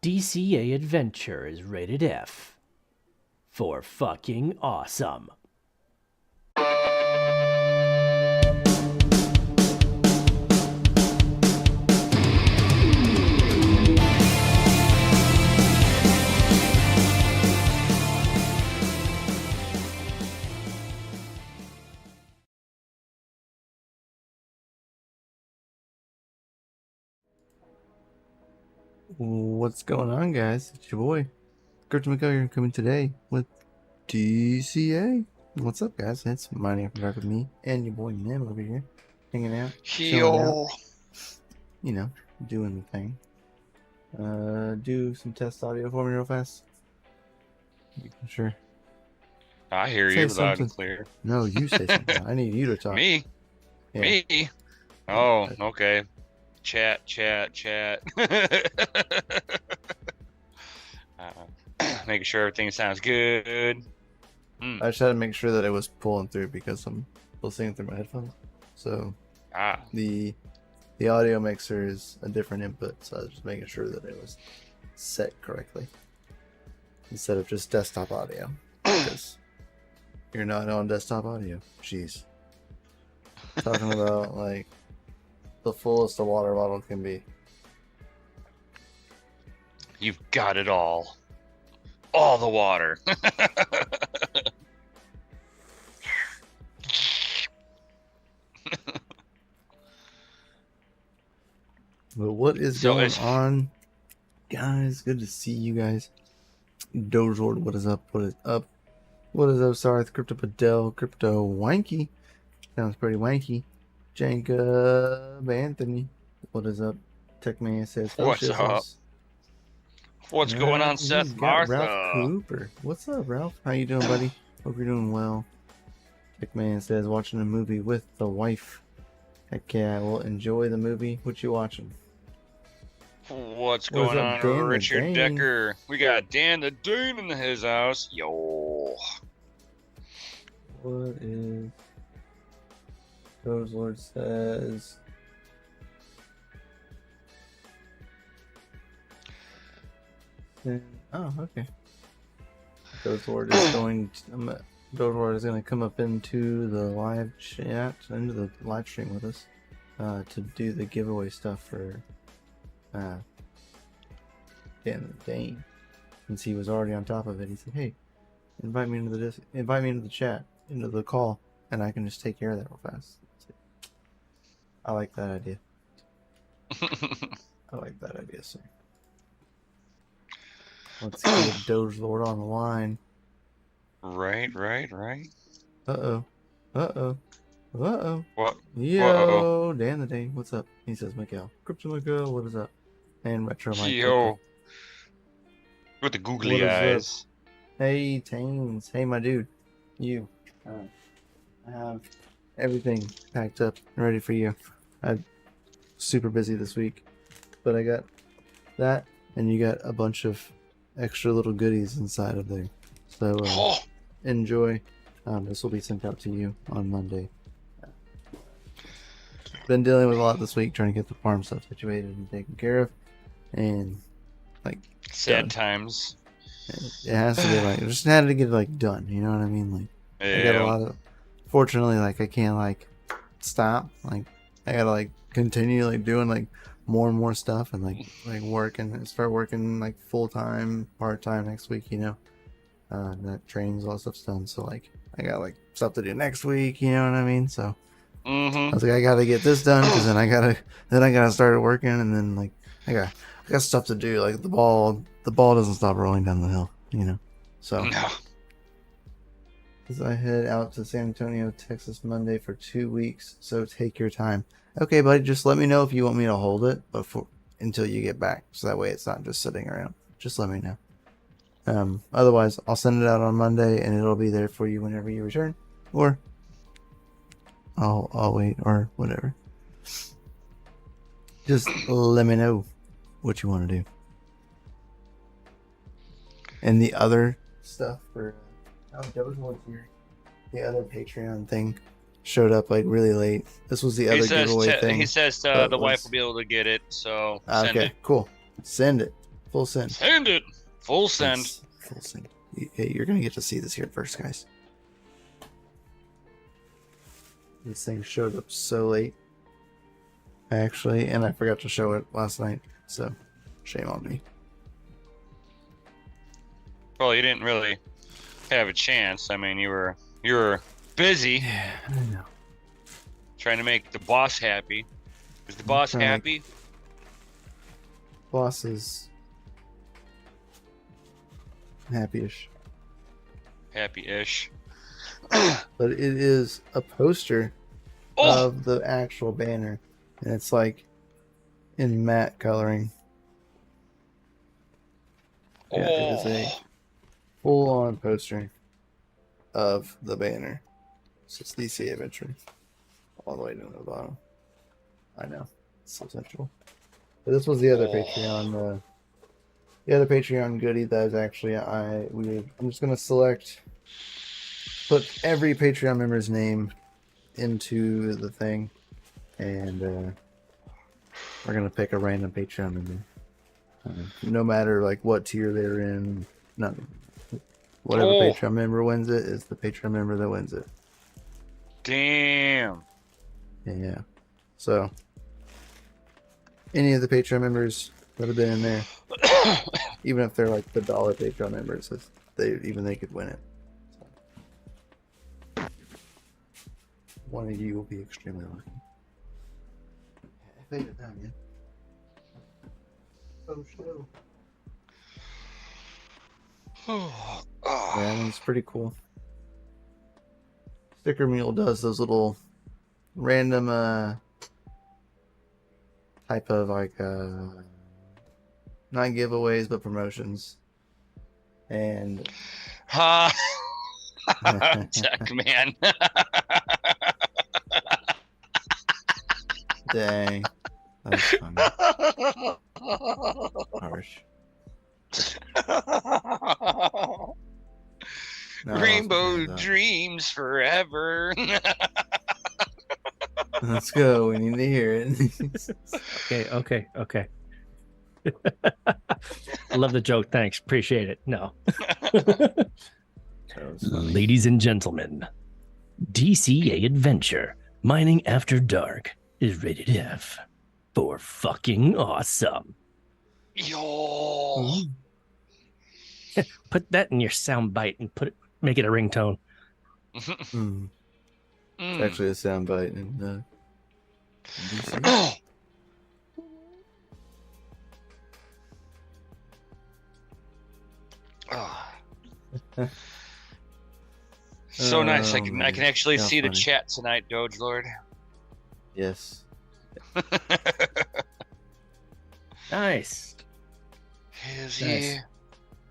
DCA adventure is rated F for fucking awesome. What's going on, guys? It's your boy, Kurt McCuller, coming today with DCA. What's up, guys? It's Mighty Up Dark with me and your boy Nim over here, hanging out, chilling out, you know, doing the thing. Do some test audio for me real fast. Sure. I hear Say you loud something. and clear. No, you say something. I need you to talk. Me? Yeah. Me? Oh, okay. Chat. Making sure everything sounds good. I just had to make sure that it was pulling through because I'm listening through my headphones. So the audio mixer is a different input, so I was just making sure that it was set correctly instead of just desktop audio, because you're not on desktop audio. Jeez. Talking about like the fullest a water bottle can be. You've got it all. All the water. But what is going on, guys? Good to see you guys. DogeLord, what is up? What is up? What is up, Sarth? Crypto Padel, Crypto Wanky. Sounds pretty wanky. Jacob Anthony, what is up? Techman says, what's up? What's going on, Seth Martha? Ralph Cooper. What's up, Ralph? How you doing, buddy? Hope you're doing well. Techman says, watching a movie with the wife. Heck yeah, well, enjoy the movie. What you watching? What's going on, Richard Decker? We got Dan the Dane in his house. Yo. What is... DogeLord says... Oh, okay. DogeLord is going to... DogeLord is going to come up into the live chat, into the live stream with us, to do the giveaway stuff for Dan the Dane. Since he was already on top of it, he said, "Hey, invite me into the chat, into the call, and I can just take care of that real fast." I like that idea. I like that idea, sir. Let's get DogeLord on the line. Right. Uh-oh. What? Yo, Dan the Dane, what's up? He says, Miguel. Crypto Miguel, what is up? And Retro Mike. Yo. With the googly eyes. Hey, Tames. Hey, my dude. You. I have everything packed up and ready for you. I'm super busy this week, but I got that, and you got a bunch of extra little goodies inside of there. So enjoy. This will be sent out to you on Monday. Been dealing with a lot this week, trying to get the farm stuff situated and taken care of, and like sad times. It has to be like, I just had to get it like done. You know what I mean? Like I got a lot of. Fortunately, like I can't like stop. Like I gotta like continue like doing like more and more stuff and like work and start working like full time, part time next week. You know, that training's all stuff's done. So like I got like stuff to do next week. You know what I mean? So. I was like, I gotta get this done because then I gotta start working, and then like I got stuff to do. Like the ball doesn't stop rolling down the hill, you know. So no. As I head out to San Antonio, Texas Monday for 2 weeks, so take your time. Okay, buddy, just let me know if you want me to hold it until you get back, so that way it's not just sitting around. Just let me know. Otherwise, I'll send it out on Monday, and it'll be there for you whenever you return, or I'll wait, or whatever. Just let me know what you want to do. And the other stuff for DogeLord here, the other Patreon thing showed up like really late. This was the other giveaway thing. He says the wife will be able to get it, so send it. Cool. Send it. Full send. Send it. Full send. Yes, full send. Hey, you're gonna get to see this here first, guys. This thing showed up so late, actually, and I forgot to show it last night. So, shame on me. Well, you didn't really have a chance. I mean, you were busy. Yeah, I know. Trying to make the boss happy. Is the boss happy? Boss is happy-ish. Happy-ish. But it is a poster of the actual banner, and it's like in matte coloring. Yeah, it is a full-on poster of the banner. So it's DCA Adventure all the way down to the bottom. I know, it's so sensual. But this was the other Patreon, the other Patreon goodie that is actually I'm just gonna put every Patreon member's name into the thing, and we're gonna pick a random Patreon member, no matter like what tier they're in. Whatever Patreon member wins it is the Patreon member that wins it. Damn. Yeah. So any of the Patreon members that have been in there, even if they're like the dollar Patreon members, they could win it. So, one of you will be extremely lucky. I faded it down, yeah. Oh, show. Yeah, that one's pretty cool. Sticker Mule does those little random type of like not giveaways but promotions, and Check, man. Dang, that's funny. Harsh. No, Rainbow dreams forever. Let's go. We need to hear it. Okay. I love the joke. Thanks. Appreciate it. No. Ladies and gentlemen, DCA Adventure Mining After Dark is rated F for fucking awesome. Yo. Put that in your soundbite and make it a ringtone. It's actually a soundbite in DC. So nice. I can actually see funny. the chat tonight, DogeLord. Yes. Nice. His Nice.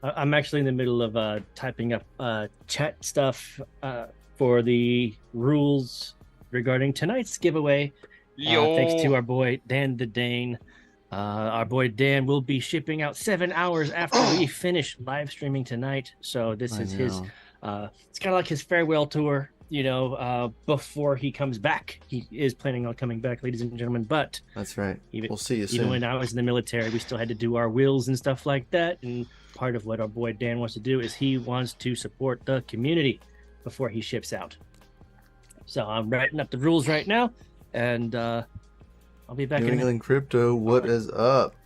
I'm actually in the middle of typing up chat stuff for the rules regarding tonight's giveaway. Thanks to our boy Dan the Dane. Our boy Dan will be shipping out 7 hours after we finish live streaming tonight. So this is his. It's kind of like his farewell tour, before he comes back. He is planning on coming back, ladies and gentlemen. But that's right. We'll see you soon. Even when I was in the military, we still had to do our wills and stuff like that. And part of what our boy Dan wants to do is he wants to support the community before he ships out. So I'm writing up the rules right now, and I'll be back New England Crypto, what is up?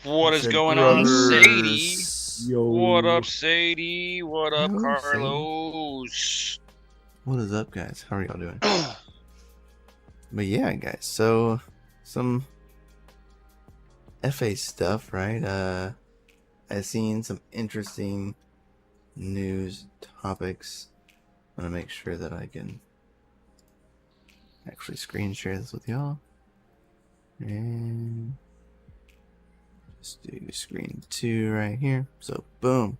What is going on, Sadie? Yo. What up, Sadie? What up, Carlos? What is up, guys? How are y'all doing? But yeah, guys, so some FA stuff, right? I've seen some interesting news topics. I'm gonna make sure that I can actually screen share this with y'all. And just do screen 2 right here. So boom.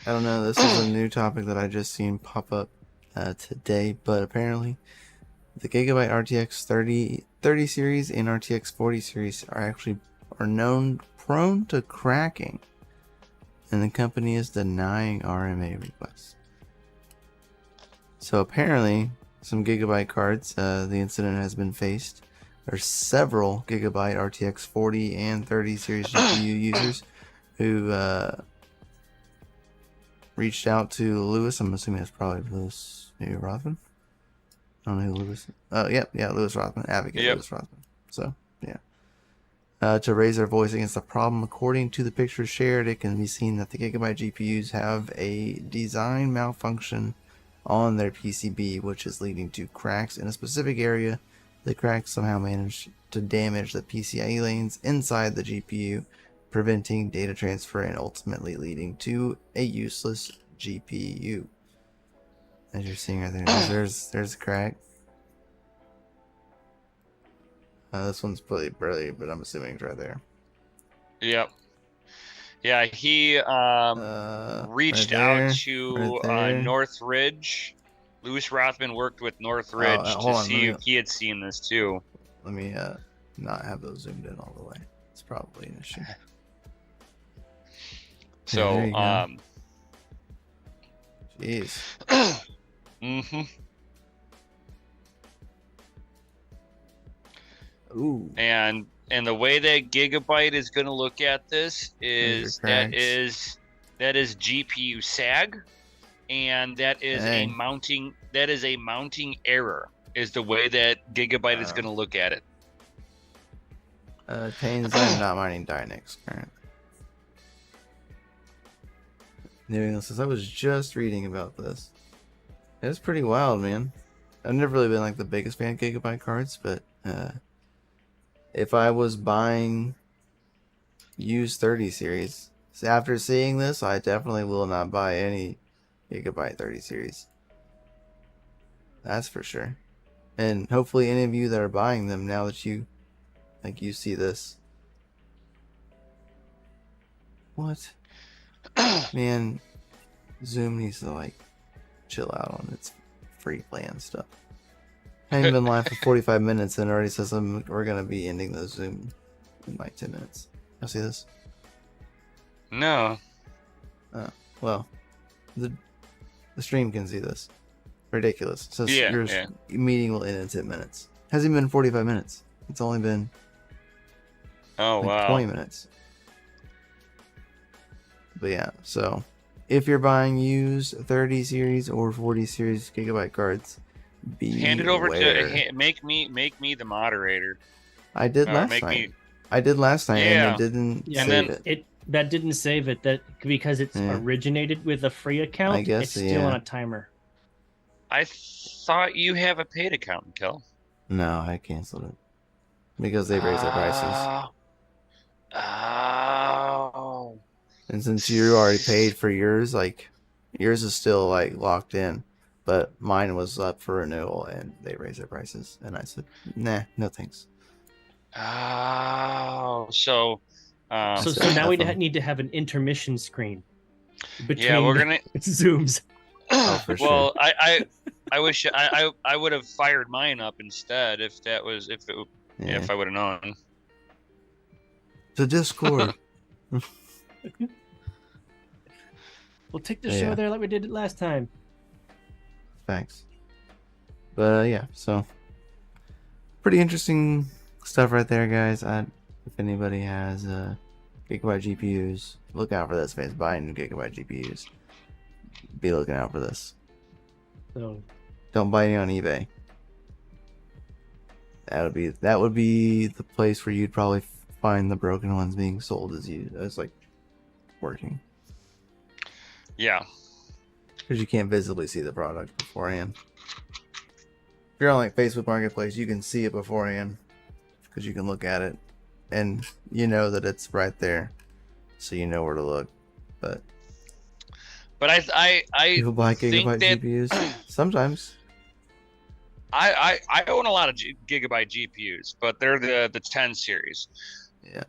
I don't know, this is a new topic that I just seen pop up today, but apparently the Gigabyte RTX 30 series and RTX 40 series are known prone to cracking, and the company is denying RMA requests. So apparently some Gigabyte cards, the incident has been faced there's several Gigabyte RTX 40 and 30 series GPU users who reached out to Lewis. I'm assuming it's probably Lewis, maybe Rothman. I don't know who Lewis. Yeah, Lewis Rothman, advocate Lewis Rothman. So yeah, to raise their voice against the problem. According to the pictures shared, it can be seen that the Gigabyte GPUs have a design malfunction on their PCB, which is leading to cracks in a specific area. The cracks somehow managed to damage the PCIe lanes inside the GPU, preventing data transfer and ultimately leading to a useless GPU. As you're seeing right there, there's a crack. This one's pretty blurry, but I'm assuming it's right there. Yep. Yeah, he reached out to Northridge. Lewis Rothman worked with Northridge to see if he had seen this too. Let me not have those zoomed in all the way. It's probably an issue. So, jeez. Mm-hmm. Ooh. And the way that Gigabyte is going to look at this is that is GPU sag, and that is a mounting error. Is the way that Gigabyte is going to look at it. Tains, I'm not mining Dynex currently. Since I was just reading about this, it's pretty wild, man. I've never really been like the biggest fan of Gigabyte cards, but if I was buying used 30 series, after seeing this, I definitely will not buy any Gigabyte 30 series. That's for sure. And hopefully any of you that are buying them, now that you see this. What? Man, Zoom needs to like chill out on its free plan stuff. I haven't been live for 45 minutes and it already says we're gonna be ending the Zoom in like 10 minutes. Y'all see this? No. Oh, well, the stream can see this. Ridiculous. It says your meeting will end in 10 minutes. Hasn't even been 45 minutes. It's only been 20 minutes. But yeah, so if you're buying used 30 series or 40 series Gigabyte cards, hand it over to make me the moderator. I did last time. And it didn't save it. That didn't save it. That because it's originated with a free account. I guess it's still on a timer. I thought you have a paid account, Kel. No, I canceled it because they raised their prices. Oh. And since you already paid for yours, like yours is still like locked in, but mine was up for renewal and they raised their prices, and I said, nah, no thanks. Oh, so now we need to have an intermission screen between we're gonna zooms. Oh, for sure. Well, I wish I would have fired mine up instead if I would have known. The Discord. We'll take the show there like we did it last time. Thanks. But so pretty interesting stuff right there, guys. If anybody has Gigabyte GPUs, look out for this. If it's buying Gigabyte GPUs, be looking out for this. So don't buy any on eBay. That would be the place where you'd probably find the broken ones being sold as like working. Yeah. Because you can't visibly see the product beforehand. If you're on like Facebook Marketplace, you can see it beforehand because you can look at it and you know that it's right there, so you know where to look. But I people buy Gigabyte GPUs sometimes. I own a lot of Gigabyte GPUs, but they're the 10 series. Yeah.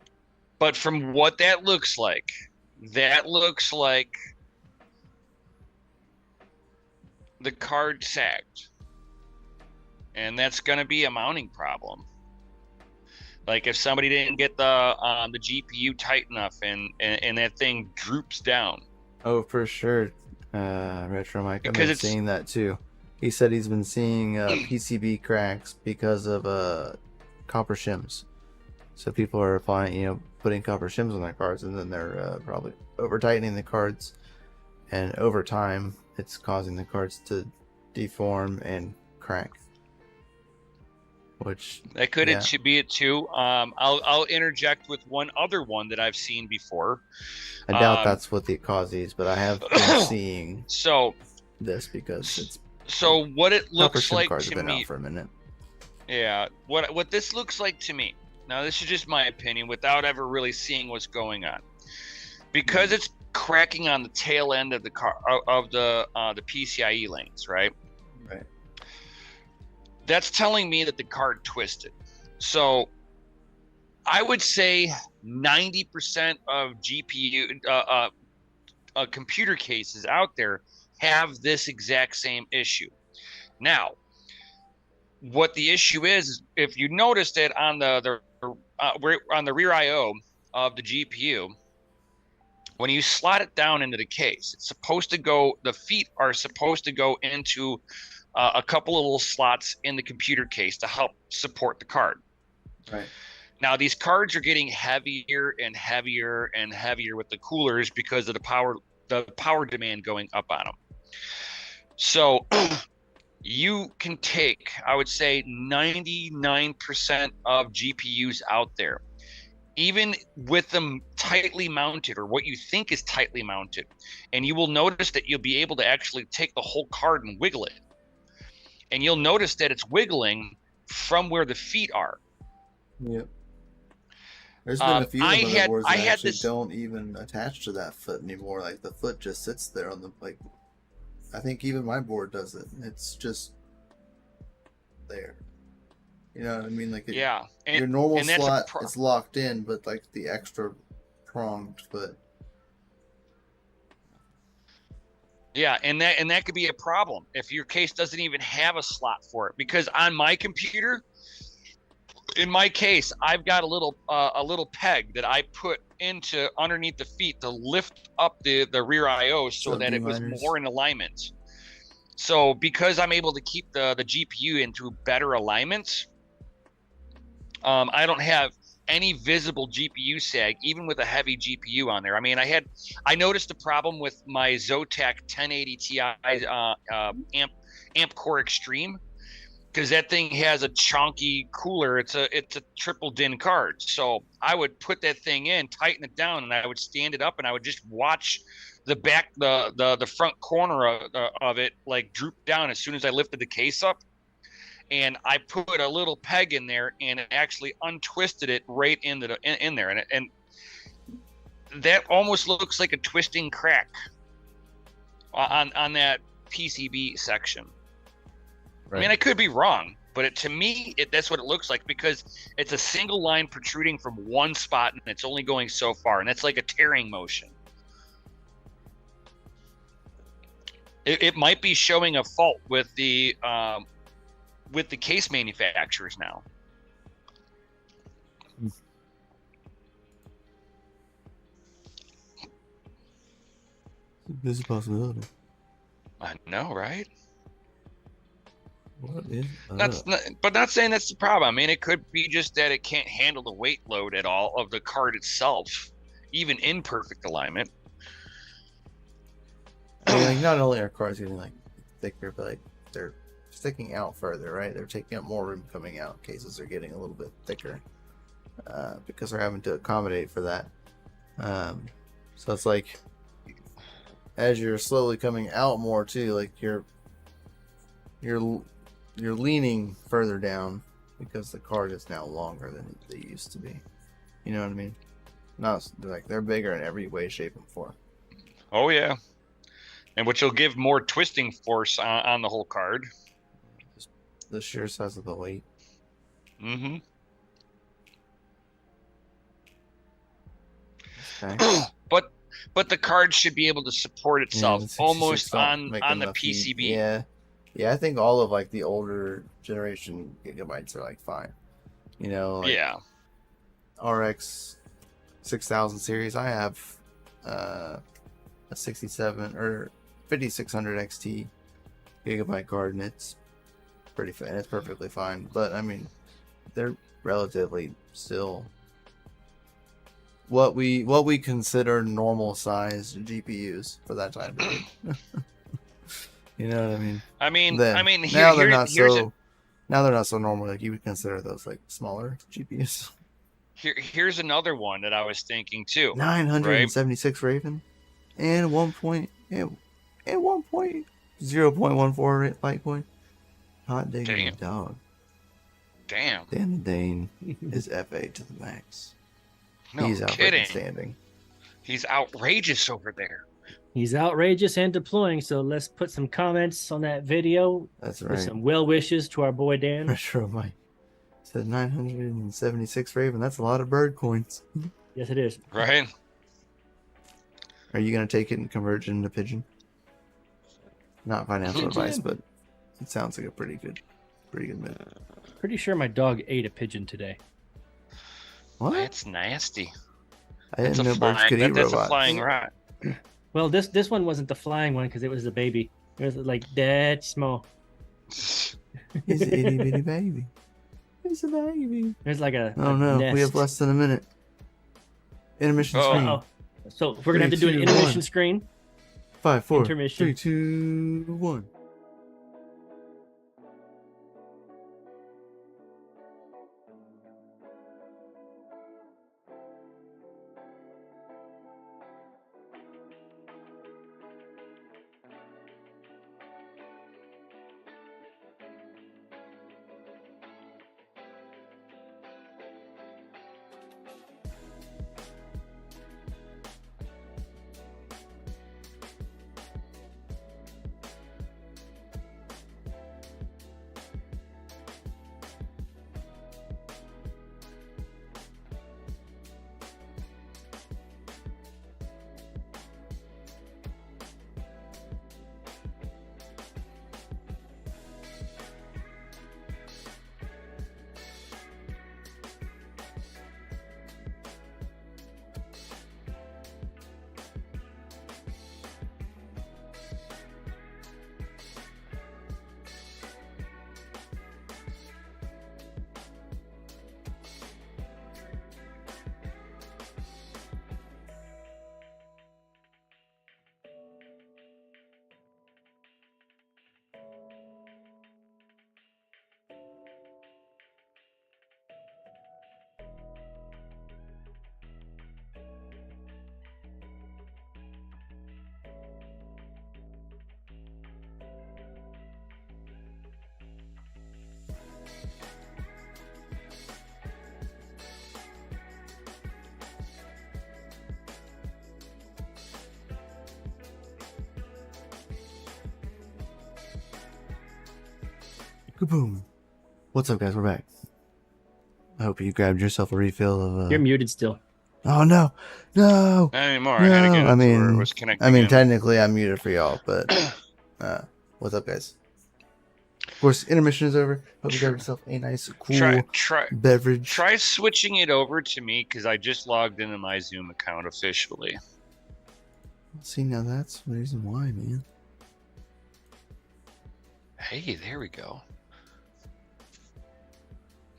But from what that looks like the card sagged, and that's going to be a mounting problem. Like if somebody didn't get the GPU tight enough, and that thing droops down. Oh, for sure. Retro Mike, I've been seeing that too. He said he's been seeing PCB cracks because of copper shims. So people are applying, putting copper shims on their cards, and then they're probably over tightening the cards, and over time, it's causing the cards to deform and crack. Which that could be it too. I'll interject with one other one that I've seen before. I doubt that's what the cause is, but I have been seeing this because it's. So what it looks like cards to have been me out for a minute. Yeah, what this looks like to me. Now this is just my opinion without ever really seeing what's going on. Because it's cracking on the tail end of the the PCIe lanes, right? Right. That's telling me that the card twisted. So I would say 90% of GPU computer cases out there have this exact same issue. Now, what the issue is if you noticed it on the rear I/O of the GPU, when you slot it down into the case, it's supposed to go. The feet are supposed to go into a couple of little slots in the computer case to help support the card. Right. Now these cards are getting heavier and heavier and heavier with the coolers because of the power demand going up on them. So you can take, I would say, 99% of GPUs out there, even with them tightly mounted or what you think is tightly mounted, and you will notice that you'll be able to actually take the whole card and wiggle it. And you'll notice that it's wiggling from where the feet are. Yep. There's been a few motherboards that actually don't even attach to that foot anymore. Like the foot just sits there on the I think even my board does it. It's just there. You know what I mean? Your normal slot is locked in, but like the extra pronged foot. Yeah, and that could be a problem if your case doesn't even have a slot for it. Because on my computer, in my case, I've got a little peg that I put into underneath the feet to lift up the rear I/O so that it was more in alignment. So because I'm able to keep the GPU into better alignments, I don't have any visible GPU sag, even with a heavy GPU on there. I mean, I noticed a problem with my Zotac 1080 Ti Amp Core Extreme, because that thing has a chunky cooler. It's a triple DIN card. So I would put that thing in, tighten it down, and I would stand it up, and I would just watch the back, the front corner of it like droop down as soon as I lifted the case up. And I put a little peg in there, and it actually untwisted it right in there. And that almost looks like a twisting crack on that PCB section. Right. I mean, I could be wrong, but to me, that's what it looks like, because it's a single line protruding from one spot, and it's only going so far, and that's like a tearing motion. It might be showing a fault with the case manufacturers now. This is a possibility. I know, right? What is not saying that's the problem. I mean, it could be just that it can't handle the weight load at all of the card itself, even in perfect alignment. I mean, like, not only are cards getting like thicker, but like they're sticking out further, right? They're taking up more room coming out. Cases are getting a little bit thicker because they're having to accommodate for that. So it's like as you're slowly coming out more too, like you're leaning further down because the card is now longer than they used to be. You know what I mean? Not like they're bigger in every way, shape, and form. Oh yeah, and which will give more twisting force on the whole card. The sheer size of the weight. Mm-hmm. Okay. But the card should be able to support itself almost on the PCB. Yeah. I think all of like the older generation gigabytes are like fine. You know. Like RX 6000 series. I have a 67 or 5600 XT gigabyte card, and it's pretty fine. It's perfectly fine. But I mean, they're relatively still what we consider normal sized GPUs for that time period. You know what I mean? Now they're not so normal. Like you would consider those like smaller GPUs. Here's another one that I was thinking too. 976 right? Raven and 0.14 Litecoin. Hot diggity dog. Damn. Dan the Dane is FA to the max. No He's kidding. Outstanding. He's outrageous over there. He's outrageous and deploying. So let's put some comments on that video. That's right. With some well wishes to our boy Dan. Retro Mike said 976 Raven. That's a lot of bird coins. Yes, it is. Right. Are you gonna take it and convert it into pigeon? Not financial advice, but it sounds like a pretty good move. Pretty sure my dog ate a pigeon today. What? That's nasty. I didn't know birds could eat robots. That's a flying rat. Well, this one wasn't the flying one because it was a baby. It was like that small. He's an itty bitty baby. He's a baby. There's like a oh no, nest. We have less than a minute. Intermission screen. Oh. So we're gonna have to do an intermission screen. 5, 4, intermission. 3, 2, 1. Kaboom! What's up, guys? We're back. I hope you grabbed yourself a refill of. You're muted still. Oh no! No! Not anymore. No. I had to get it where it was connecting. Technically, I'm muted for y'all, but what's up, guys? Of course, intermission is over. Hope you got yourself a nice, cool beverage. Try switching it over to me because I just logged into my Zoom account officially. See, now that's the reason why, man. Hey, there we go.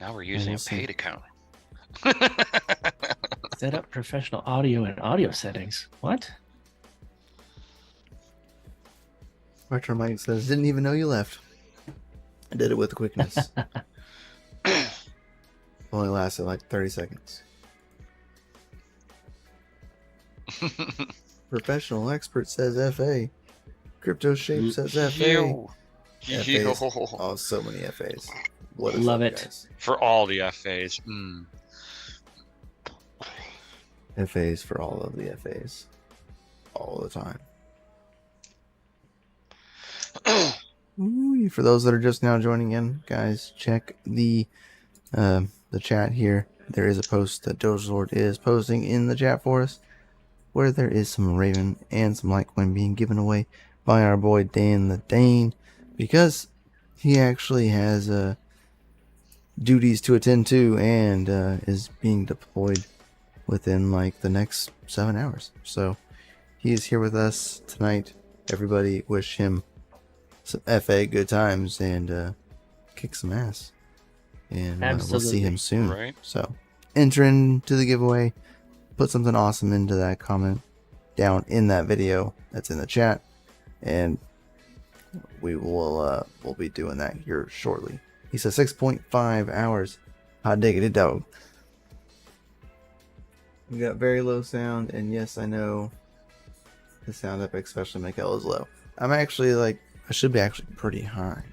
Now we're using a paid account. Set up professional audio and audio settings. What? Retro Mike says, didn't even know you left. I did it with quickness. Only lasted like 30 seconds. Professional expert says FA. Crypto Shape says FA. FAs. Oh, so many FAs. What is Love up, it. Guys? For all the FAs. FAs for all of the FAs. All the time. Ooh, for those that are just now joining in, guys, check the chat here. There is a post that DogeLord is posting in the chat for us, where there is some Raven and some Litecoin being given away by our boy Dan the Dane, because he actually has duties to attend to and is being deployed within like the next 7 hours. So he is here with us tonight. Everybody wish him some FA good times and kick some ass. and we'll see him soon. Right. So enter into the giveaway, put something awesome into that comment down in that video that's in the chat, and we will we'll be doing that here shortly. He says 6.5 hours. Hot diggity dog. We got very low sound, and yes, I know the sound up, especially Mikael, is low. I'm actually like, I should be actually pretty high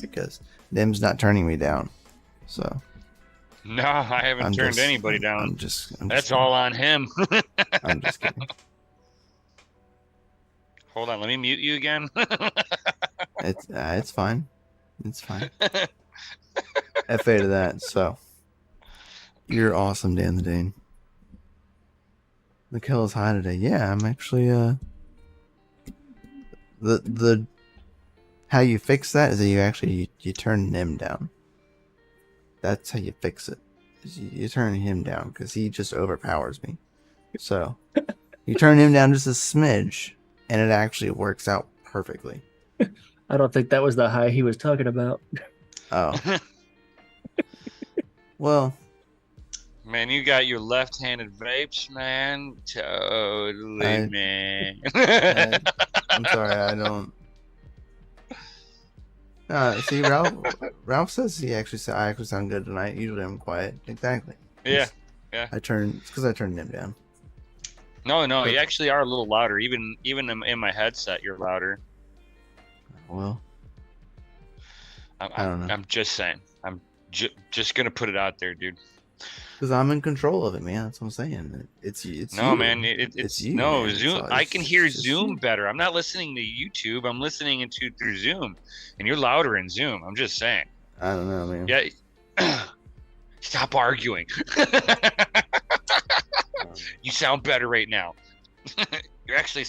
because Nim's not turning me down. So no, I haven't turned anybody down. I'm just That's all on him. I'm just kidding. Hold on, let me mute you again. It's fine. It's fine. FA to that. So you're awesome, Dan the Dane. Mikael is high today. Yeah, I'm actually the how you fix that is that you turn Nim down. That's how you fix it. You turn him down because he just overpowers me. So you turn him down just a smidge, and it actually works out perfectly. I don't think that was the high he was talking about. Oh. Well. Man, you got your left-handed vapes, man. Totally, man. I'm sorry, I don't. See, Ralph says I actually sound good tonight. Usually I'm quiet. Exactly. Yeah. It's because I turned him down. No, you actually are a little louder. Even in my headset, you're louder. Well, I don't know. I'm just saying. I'm just gonna put it out there, dude. Because I'm in control of it, man. That's what I'm saying. It's no, you. Man. It's you. No, man. Zoom. I can hear Zoom better. I'm not listening to YouTube. I'm listening through Zoom, and you're louder in Zoom. I'm just saying. I don't know, man. Yeah. Stop arguing. You sound better right now. You're actually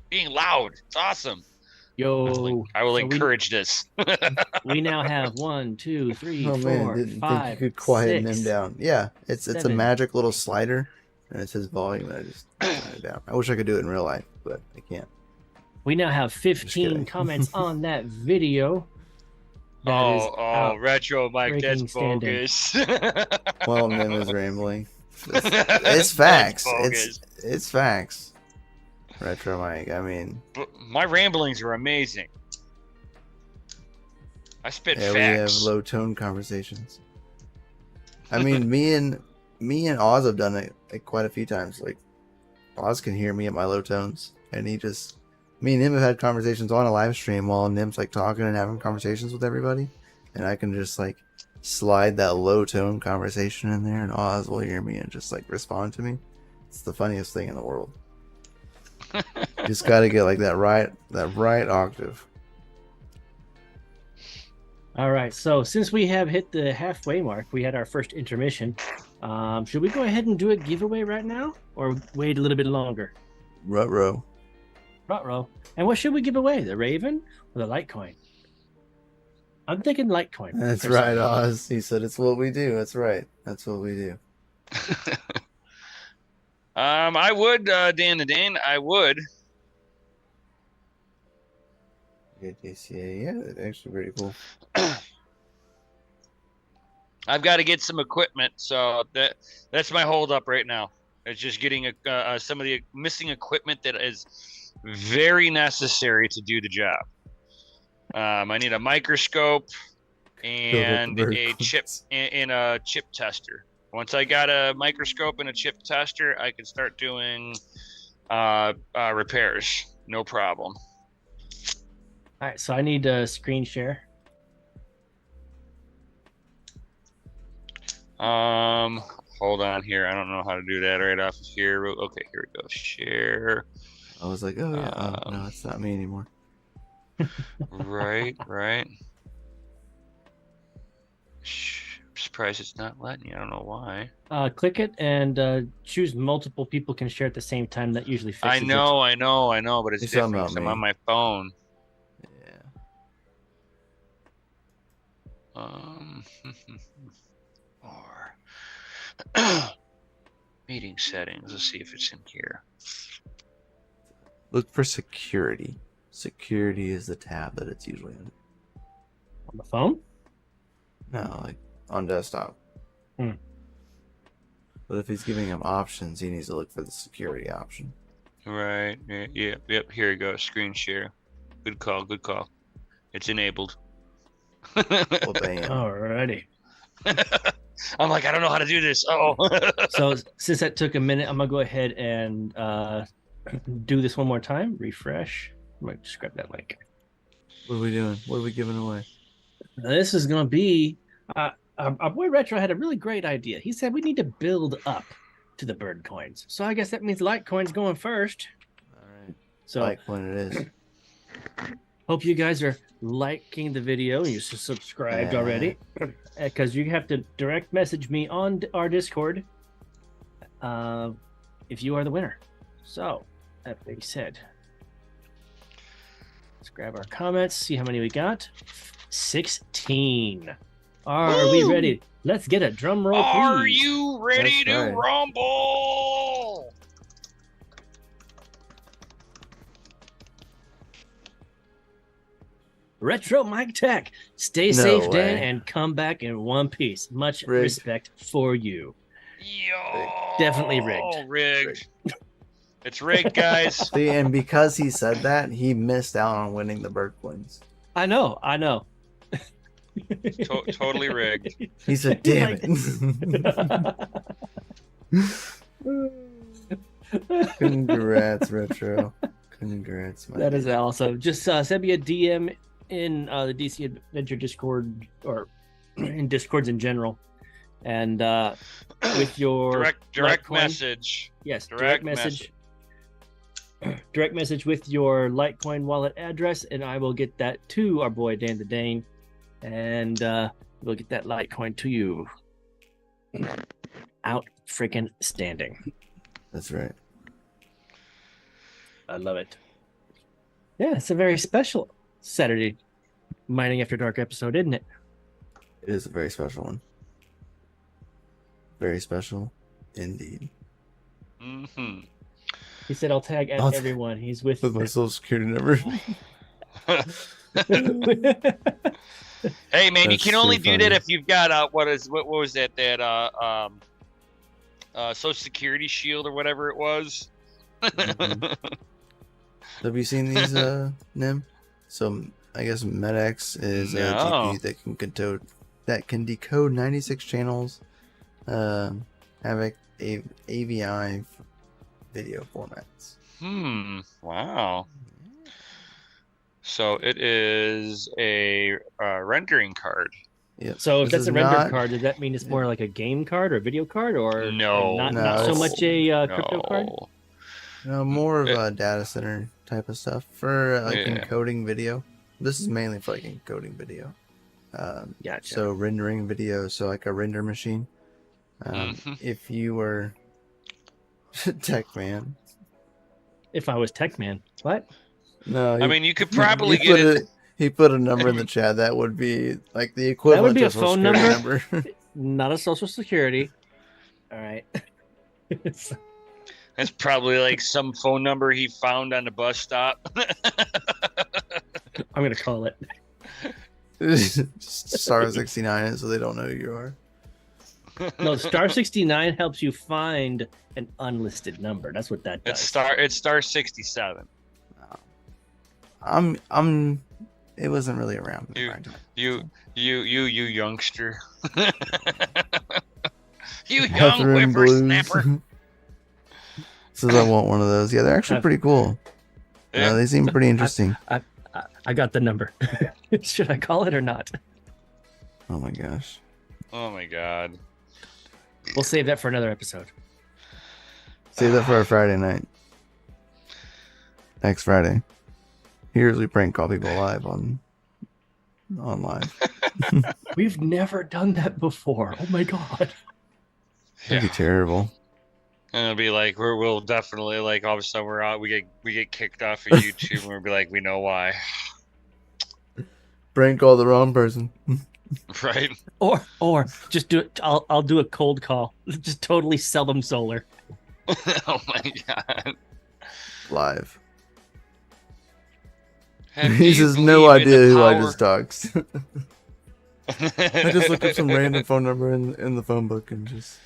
being loud. It's awesome. Yo, I will encourage this. We now have 1, 2, 3, 4, didn't 5, think you could quiet 6, him down. Yeah, it's a magic little slider, and it's his volume. And I just turn it down. I wish I could do it in real life, but I can't. We now have 15 comments on that video. That Retro Mike, that's bogus. Well, Nim is rambling. It's facts. It's facts. Retro Mike, I mean, my ramblings are amazing. I spit facts. We have low tone conversations. I mean, me and Oz have done it quite a few times. Like, Oz can hear me at my low tones, and me and him have had conversations on a live stream while Nim's like talking and having conversations with everybody, and I can just like slide that low tone conversation in there, and Oz will hear me and just like respond to me. It's the funniest thing in the world. Just got to get like that right octave. All right, so since we have hit the halfway mark, we had our first intermission. Should we go ahead and do a giveaway right now, or wait a little bit longer? Ruh-roh. And what should we give away? The Raven or the Litecoin? I'm thinking Litecoin. That's right, Oz. He said it's what we do. That's right. That's what we do. I would, Dan the Dane. I would. Good DCA, yeah, that's actually pretty cool. I've got to get some equipment, so that's my hold up right now. It's just getting some of the missing equipment that is very necessary to do the job. I need a microscope and a chip and a chip tester. Once I got a microscope and a chip tester, I can start doing repairs. No problem. All right, so I need a screen share. Hold on here. I don't know how to do that right off of here. Okay, here we go. Share. I was like, oh yeah, no, it's not me anymore. Right. I'm surprised it's not letting you. I don't know why. Click it and choose multiple people can share at the same time. That usually fixes it. I know, but it's different because I'm on my phone. Or meeting settings. Let's see if it's in here. Look for security. Security is the tab that it's usually in. On the phone? No, like on desktop. Hmm. But if he's giving him options, he needs to look for the security option. Right. Yep. Here you go. Screen share. Good call. It's enabled. Well, bam. Alrighty. I'm like, I don't know how to do this. Oh. So since that took a minute, I'm gonna go ahead and do this one more time. Refresh. I might just grab that link. What are we doing? What are we giving away? This is gonna be our boy Retro had a really great idea. He said we need to build up to the bird coins. So I guess that means Litecoin's going first. All right. So Litecoin it is. Hope you guys are liking the video and you're subscribed already, because you have to direct message me on our Discord if you are the winner. So that being said, let's grab our comments, see how many we got. 16. Are we ready? Let's get a drum roll, please. Are you ready to rumble? Retro Mike Tech. Stay safe, Dan, and come back in one piece. Much respect for you. Yo, definitely rigged. Rigged. It's rigged, guys. See, and because he said that, he missed out on winning the bird coins. I know. Totally rigged. He said, "Damn it!" Congrats, Retro. Congrats, man. That is awesome. Just send me a DM in the DC Adventure Discord, or in Discords in general, and with your direct message. Yes, direct message. Direct message with your Litecoin wallet address, and I will get that to our boy Dan the Dane, and we'll get that Litecoin to you. Out freaking standing. That's right. I love it. Yeah, it's a very special Saturday Mining After Dark episode, isn't it? It is a very special one. Very special indeed. Mm-hmm. He said, I'll tag everyone. He's with my social security number. Hey, man, you can only do that if you've got what was that Social Security Shield or whatever it was. Mm-hmm. Have you seen these, Nim? So I guess MedX is a GPU that can decode 96 channels, have AVI video formats. Wow. So it is a rendering card. Yeah. So if that's a render card, does that mean it's more like a game card or a video card, or not so much a crypto card? No, more of a data center type of stuff for encoding video. This is mainly for like encoding video. Gotcha. So rendering video, so like a render machine. If you were Tech Man. If I was Tech Man, what? No, I mean you could probably get it. He put a number in the chat. That would be like the equivalent. That would be a of phone number, not a social security. All right. That's probably like some phone number he found on the bus stop. I'm gonna call it. Star 69, so they don't know who you are. No, Star 69 helps you find an unlisted number. That's what that does. It's Star 67. It wasn't really around. You youngster. You young whippersnapper. Says I want one of those. Yeah, they're actually pretty cool. Yeah, they seem pretty interesting. I got the number. Should I call it or not? Oh my gosh. Oh my god. We'll save that for another episode. Save that for our Friday night. Next Friday. Here's we prank call people live on live. We've never done that before. Oh my god. That'd be terrible. And it'll be like we'll definitely like all of a sudden we're out. We get kicked off of YouTube and we'll be like, we know why. Prank call the wrong person. Right. Or just do it. I'll do a cold call. Just totally sell them solar. Oh my god. Live. He has no idea who I just talked. I just looked up some random phone number in the phone book and just.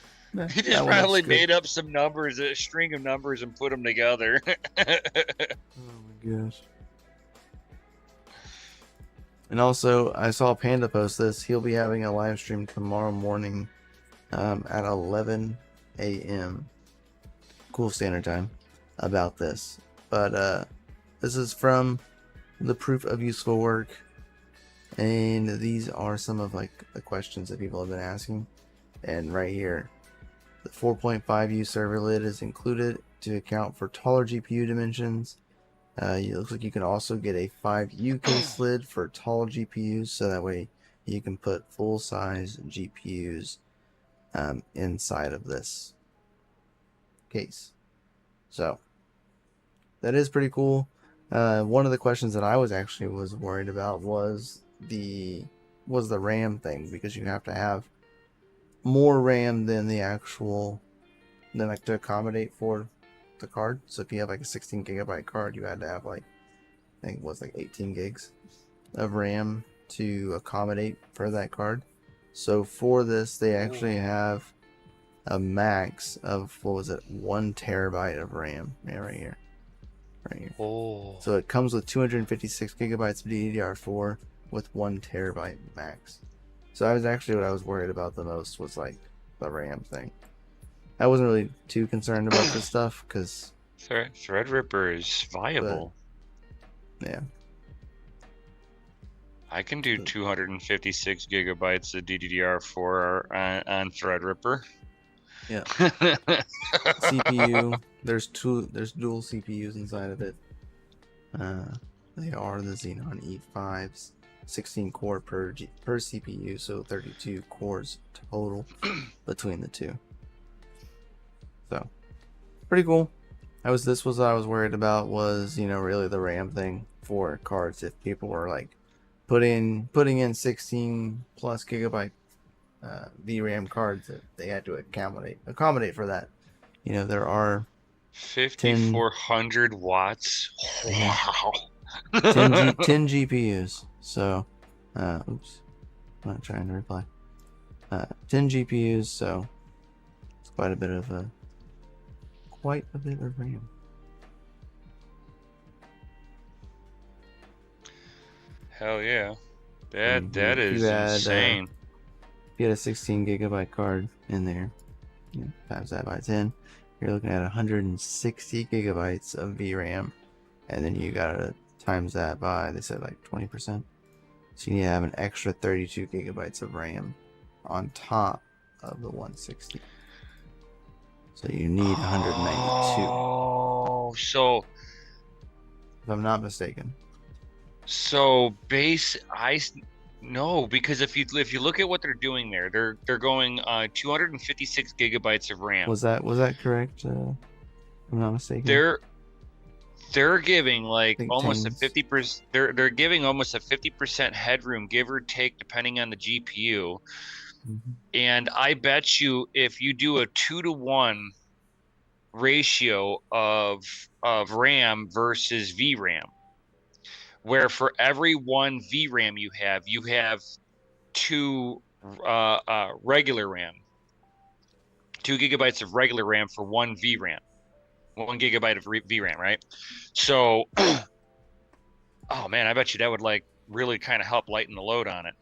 He just probably made up some numbers, a string of numbers, and put them together. Oh my gosh. And also, I saw Panda post this. He'll be having a live stream tomorrow morning at 11 a.m. Cool Standard Time about this. But this is from the Proof of Useful Work. And these are some of like the questions that people have been asking. And right here, the 4.5U server lid is included to account for taller GPU dimensions. It looks like you can also get a 5U case lid for tall GPUs, so that way you can put full-size GPUs inside of this case. So that is pretty cool. One of the questions that I was worried about was the RAM thing, because you have to have more RAM than the actual to accommodate for the card. So if you have like a 16 gigabyte card, you had to have like, I think it was like 18 gigs of RAM to accommodate for that card. So for this, they actually have a max of, 1 terabyte of RAM. Yeah, right here. Oh. So it comes with 256 gigabytes of DDR4 with 1 terabyte max. So that was actually what I was worried about the most, was like the RAM thing. I wasn't really too concerned about this stuff because Threadripper is viable. Yeah. I can do 256 gigabytes of DDR4 on Threadripper. Yeah. CPU. There's dual CPUs inside of it. They are the Xenon E5s, 16 core per CPU, so 32 cores total between the two. So pretty cool. This was what I was worried about, was really the RAM thing for cards. If people were like putting in 16 plus gigabyte VRAM cards, that they had to accommodate for that. There are 5,400 watts. Wow. 10 GPUs. So, oops, I'm not trying to reply. 10 GPUs. So it's quite a bit of RAM. Hell yeah. That is insane. If you had a 16 gigabyte card in there, times that by 10, you're looking at 160 gigabytes of VRAM. And then you gotta times that by, they said like 20%. So you need to have an extra 32 gigabytes of RAM on top of the 160. So you need 192. Oh, so if I'm not mistaken. So no, because if you look at what they're doing there, they're going 256 gigabytes of RAM. Was that correct? If I'm not mistaken. They're giving like almost a 50%. They're giving almost a 50% headroom, give or take, depending on the GPU. Mm-hmm. And I bet you, if you do a 2-to-1 ratio of RAM versus VRAM, where for every 1 VRAM you have 2 regular RAM, 2 gigabytes of regular RAM for 1 VRAM, 1 gigabyte of VRAM, right? So, oh man, I bet you that would like really kind of help lighten the load on it.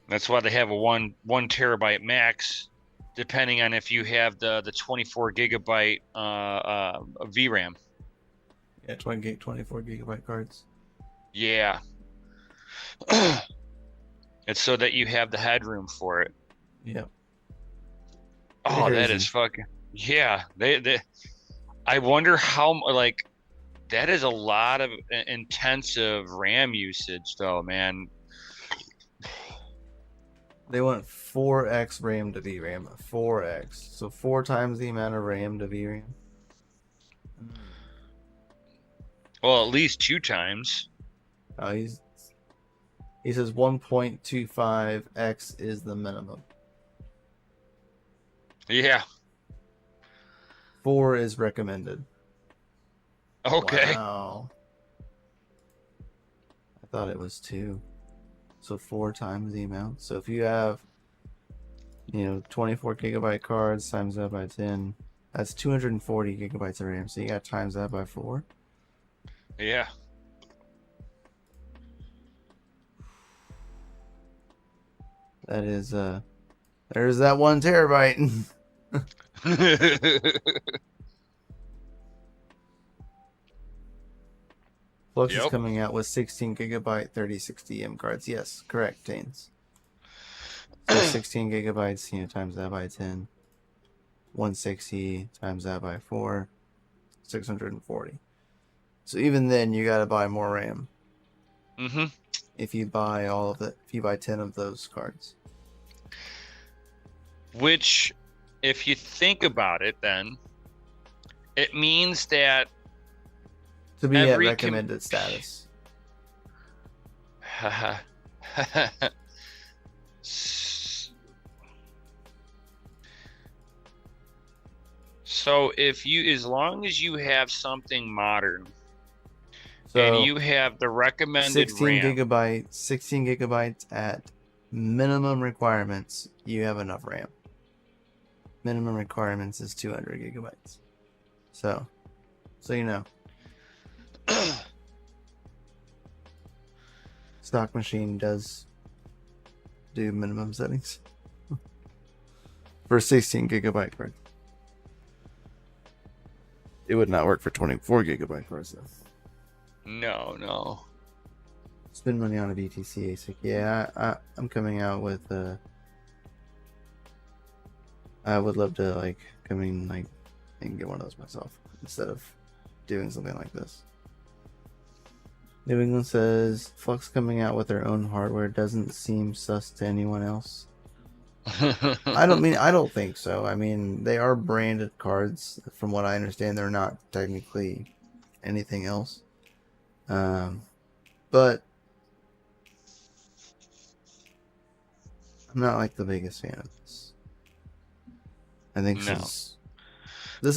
That's why they have a one terabyte max, depending on if you have the 24 gigabyte VRAM. Yeah, 24 gigabyte cards. Yeah. It's so that you have the headroom for it. Yeah. Oh, that is fucking, yeah. They I wonder how, like, that is a lot of intensive RAM usage though, man. They want 4x RAM to VRAM. 4x. So 4 times the amount of RAM to VRAM. Well, at least 2 times. He says 1.25x is the minimum. Yeah. 4 is recommended. Okay. Wow. I thought it was 2. So 4 times the amount. So if you have, 24 gigabyte cards times that by 10, that's 240 gigabytes of RAM. So you got times that by 4. Yeah. That is, there's that 1 terabyte. Flux is coming out with 16 gigabyte 3060M cards. Yes, correct, Tains. So 16 gigabytes, times that by 10. 160 times that by 4. 640. So even then, you got to buy more RAM. Mm-hmm. If you buy all of it, if you buy 10 of those cards. Which, if you think about it, then it means that to be at recommended status. So as long as you have something modern, and you have the recommended 16 RAM, gigabytes, 16 gigabytes at minimum requirements, you have enough RAM. Minimum requirements is 200 gigabytes. So you know. Stock machine does do minimum settings for 16 gigabyte card. It would not work for 24 gigabyte cards though. No. Spend money on a BTC ASIC. Yeah, I'm coming out with I would love to come in and get one of those myself instead of doing something like this. New England says Flux coming out with their own hardware doesn't seem sus to anyone else. I don't think so. I mean, they are branded cards. From what I understand, they're not technically anything else. But I'm not the biggest fan of this. I think this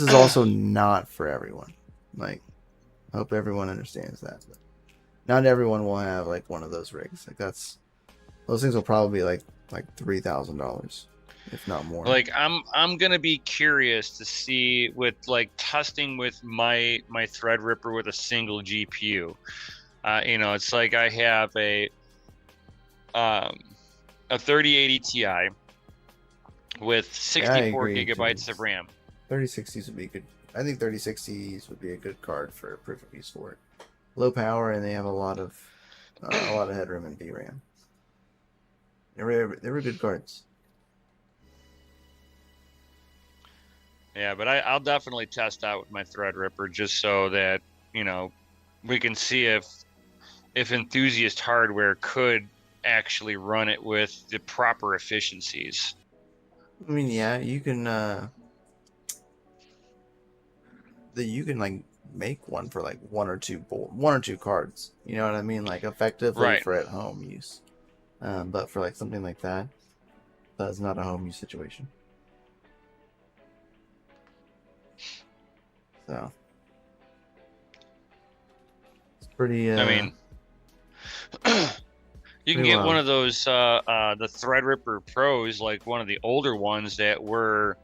is also not for everyone. I hope everyone understands that. But not everyone will have one of those rigs. Those things will probably be $3,000, if not more. I'm gonna be curious to see with testing with my Threadripper with a single GPU. It's I have a 3080 Ti with 64 gigabytes of RAM. 3060s would be good. I think 3060s would be a good card for proof of use for it. Low power, and they have a lot of headroom and VRAM. They were good cards. Yeah, but I'll definitely test out with my Threadripper just so that we can see if enthusiast hardware could actually run it with the proper efficiencies. I mean, yeah, you can make one for one or two cards. You know what I mean? Effectively for at home use. But for something like that's not a home use situation. So it's pretty. I mean, you can get one of those the Threadripper Pros, one of the older ones that were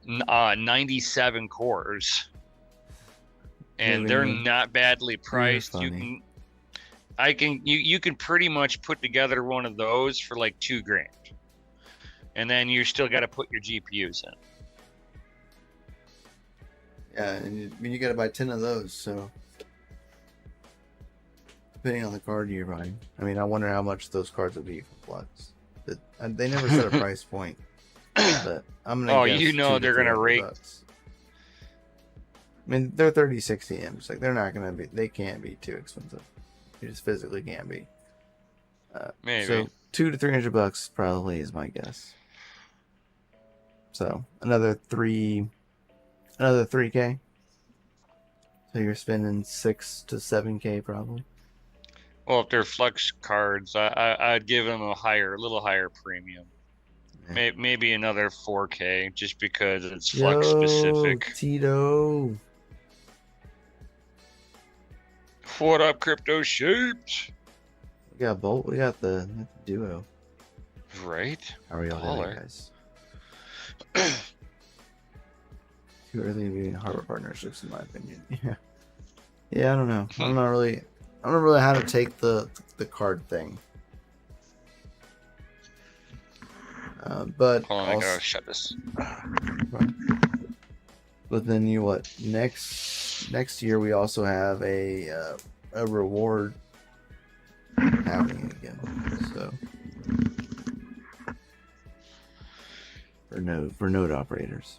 97 cores. And they're not badly priced. You can pretty much put together one of those for $2,000, and then you still got to put your GPUs in. Yeah, and you got to buy 10 of those. So depending on the card you're buying, I mean, I wonder how much those cards would be for Flux. They never set a price point, but I'm gonna. They're gonna rake. Bucks. I mean, they're 3060Ms. They're not gonna be. They can't be too expensive. You just physically can't be. Maybe. So $200 to $300 probably is my guess. So another 3K. So you're spending 6 to 7K probably. Well, if they're Flux cards, I'd give them a little higher premium. Yeah. Maybe another 4K, just because it's Flux specific. Tito. What up, Crypto Shapes? We got Bolt. We got the duo. Right. How are y'all doing, guys? Too early to be in harbor partnerships, in my opinion. Yeah. Yeah, I don't know. I don't know how to take the card thing. But hold on, I gotta shut this. But then next year we also have a reward happening again. So for node operators.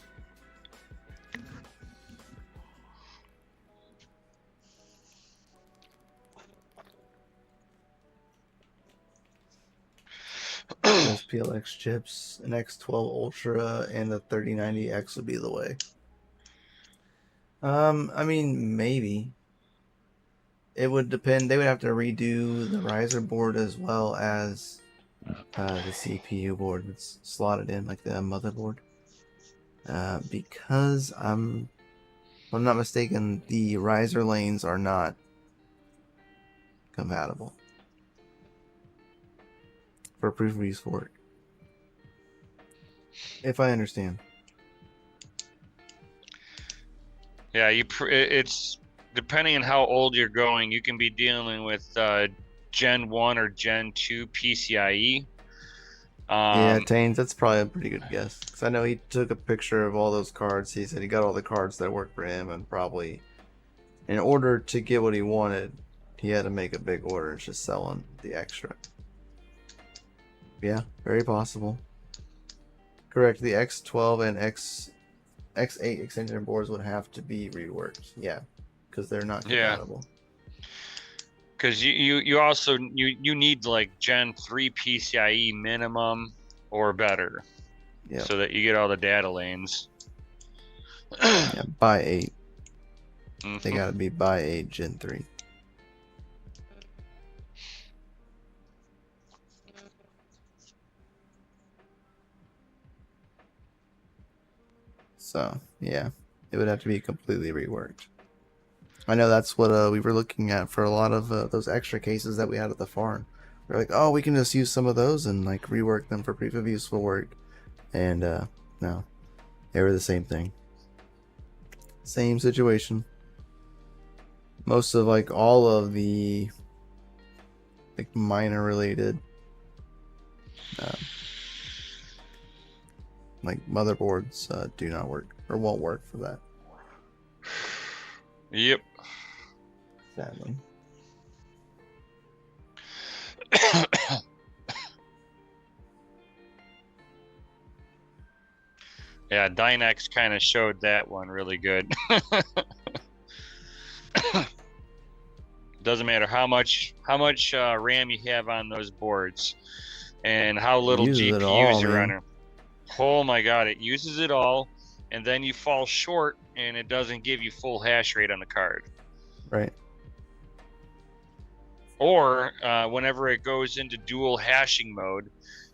Those PLX chips, an X12 Ultra, and a 3090X would be the way. I mean, maybe. It would depend. They would have to redo the riser board as well as the CPU board that's slotted in, like the motherboard. Because if I'm not mistaken, the riser lanes are not compatible for proof of use work. If I understand. Yeah, it's depending on how old you're going, you can be dealing with Gen 1 or Gen 2 PCIe. Yeah, Taines, that's probably a pretty good guess. Because I know he took a picture of all those cards. He said he got all the cards that worked for him, and probably in order to get what he wanted, he had to make a big order. It's just selling the extra. Yeah, very possible. Correct. The X12 and X8 extension boards would have to be reworked. Yeah, because they're not compatible. Because you also need like Gen 3 PCIe minimum or better. Yeah. So that you get all the data lanes. Yeah, by 8. Mm-hmm. They gotta be by 8 Gen 3. So, yeah, it would have to be completely reworked. I know that's what we were looking at for a lot of those extra cases that we had at the farm. We're like, oh, we can just use some of those and like rework them for proof of useful work. And no, they were the same thing. Same situation. Most of like all of the like minor related like motherboards do not work or won't work for that. Yep. Sadly. Yeah, Dynex kind of showed that one really good. Doesn't matter how much RAM you have on those boards and how little GPUs you're running. Oh my god, it uses it all, and then you fall short and it doesn't give you full hash rate on the card. Right. Or whenever it goes into dual hashing mode,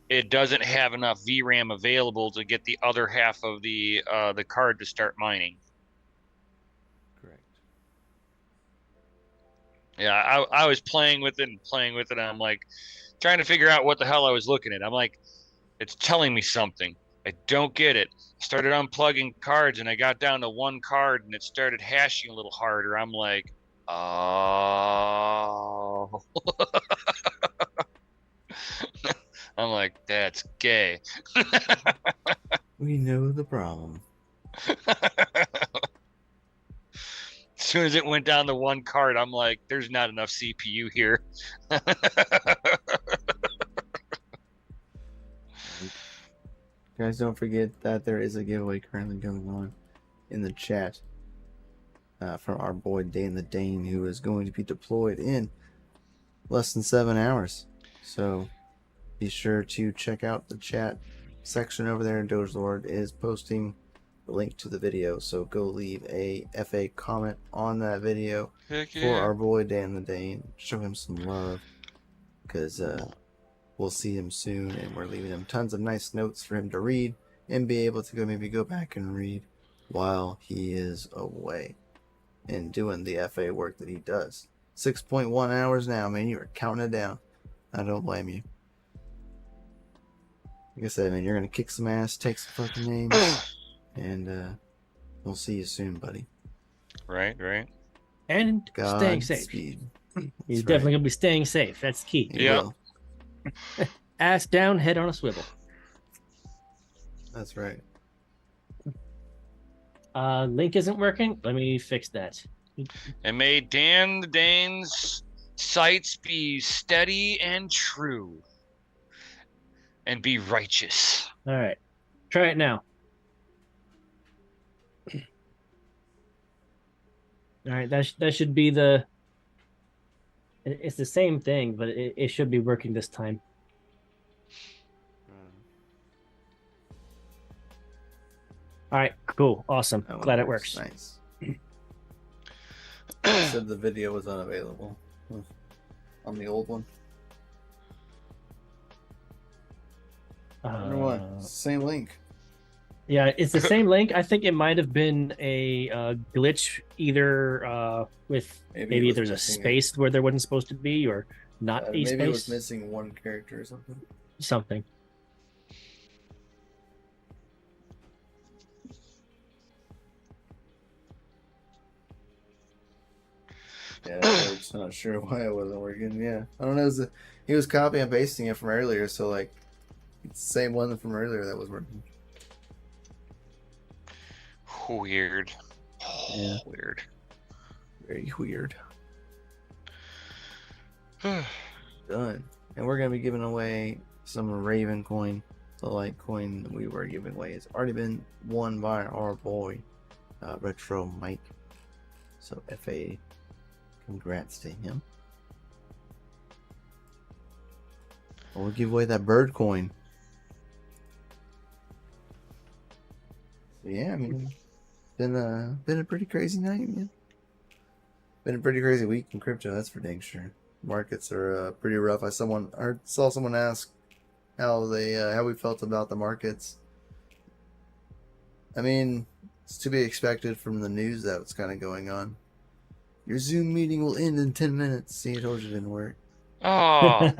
it doesn't have enough VRAM available to get the other half of the card to start mining. Correct. Yeah, I was playing with it. And I'm like trying to figure out what the hell I was looking at. I'm like, it's telling me something. I don't get it. Started unplugging cards and I got down to one card and it started hashing a little harder. I'm like, oh. I'm like, that's gay. We know the problem. As soon as it went down to one card, I'm like, there's not enough CPU here. Guys, don't forget that there is a giveaway currently going on in the chat from our boy Dan the Dane, who is going to be deployed in less than 7 hours. So be sure to check out the chat section over there. DogeLord is posting the link to the video, so go leave a FA comment on that video for our boy Dan the Dane. Show him some love, because we'll see him soon, and we're leaving him tons of nice notes for him to read and be able to maybe go back and read while he is away and doing the FA work that he does. 6.1 hours now, man. You are counting it down. I don't blame you. Like I said, man, you're gonna kick some ass, take some fucking names, and we'll see you soon, buddy. Right. And staying safe. Speed. He's definitely gonna be staying safe. That's key. Yeah. Ass down, head on a swivel. That's right. Link isn't working. Let me fix that. And may Dan the Dane's sights be steady and true, and be righteous. All right, try it now. All right, that should be the. It's the same thing, but it should be working this time. All right, cool, awesome. Glad it works. Nice. Said the video was unavailable on the old one. I wonder why. It's the same link. Yeah, it's the same link. I think it might have been a glitch, either with maybe there's a space where there wasn't supposed to be, or not a space. Maybe it was missing one character or something. Something. Yeah, I'm just not sure why it wasn't working. Yeah, I don't know. He was copying and pasting it from earlier, so like it's the same one from earlier that was working. Weird. Yeah. Weird. Very weird. Done. And we're gonna be giving away some Raven coin. The Litecoin that we were giving away has already been won by our boy, Retro Mike. So FA, congrats to him. We'll give away that bird coin. So yeah, I mean, been a pretty crazy night, man. Been a pretty crazy week in crypto, that's for dang sure. Markets are pretty rough. I saw someone ask how we felt about the markets. I mean, it's to be expected from the news that's kind of going on. Your Zoom meeting will end in 10 minutes. See, I told you it didn't work. Oh,